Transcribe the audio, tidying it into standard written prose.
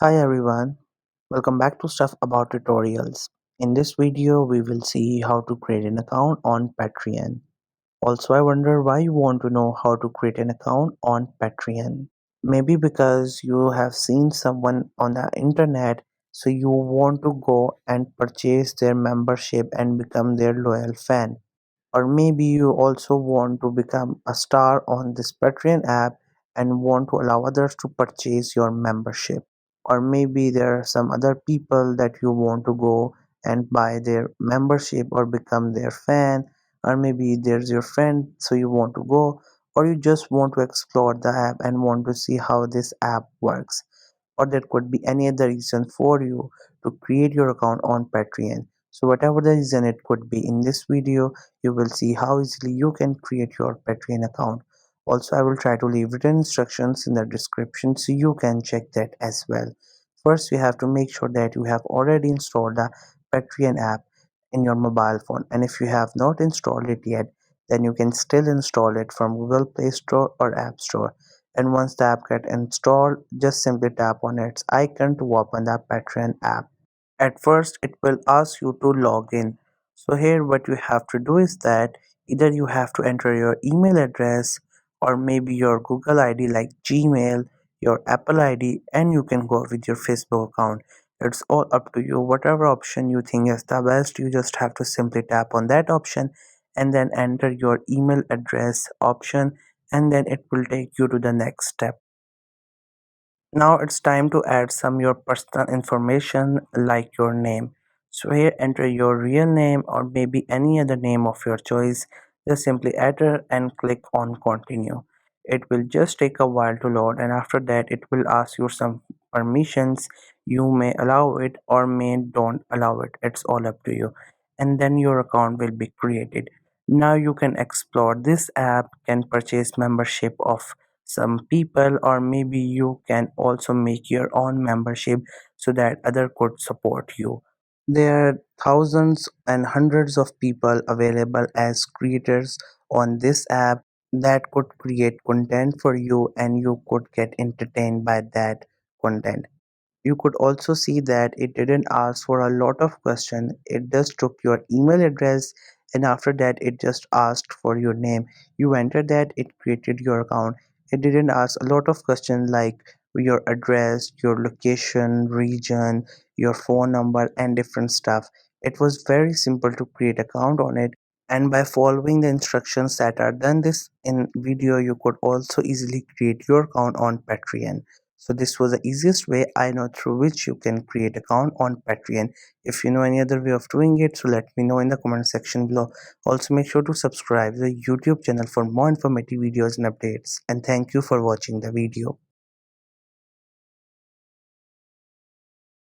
Hi everyone, welcome back to Stuff About Tutorials. In this video, we will see how to create an account on Patreon. Also, I wonder why you want to know how to create an account on Patreon. Maybe because you have seen someone on the internet, so you want to go and purchase their membership and become their loyal fan. Or maybe you also want to become a star on this Patreon app and want to allow others to purchase your membership. Or maybe there are some other people that you want to go and buy their membership or become their fan. Or maybe there's your friend, so you want to go, or you just want to explore the app and want to see how this app works, or there could be any other reason for you to create your account on Patreon. So whatever the reason it could be, in this video you will see how easily you can create your Patreon account. Also, I will try to leave written instructions in the description so you can check that as well. First, you have to make sure that you have already installed the Patreon app in your mobile phone, and if you have not installed it yet, then you can still install it from Google Play Store or App Store. And once the app gets installed, just simply tap on its icon to open the Patreon app. At first, it will ask you to log in. So here what you have to do is that either you have to enter your email address or maybe your Google ID like Gmail, your Apple ID, and you can go with your Facebook account. It's all up to you. Whatever option you think is the best, you just have to simply tap on that option and then enter your email address option, and then it will take you to the next step. Now it's time to add some your personal information like your name. So here enter your real name or maybe any other name of your choice. Just simply enter and click on continue. It will just take a while to load, and after that it will ask you some permissions. You may allow it or may don't allow it. It's all up to you. And then your account will be created. Now you can explore this app, can purchase membership of some people, or maybe you can also make your own membership so that other could support you. There are thousands and hundreds of people available as creators on this app that could create content for you, and you could get entertained by that content. You could also see that it didn't ask for a lot of questions. It just took your email address, and after that it just asked for your name. You entered that, it created your account. It didn't ask a lot of questions like your address, your location, region, your phone number and different stuff. It was very simple to create account on it, and by following the instructions that are done this in video, you could also easily create your account on Patreon. So this was the easiest way I know through which you can create account on Patreon. If you know any other way of doing it, so let me know in the comment section below. Also make sure to subscribe to the YouTube channel for more informative videos and updates. And thank you for watching the video.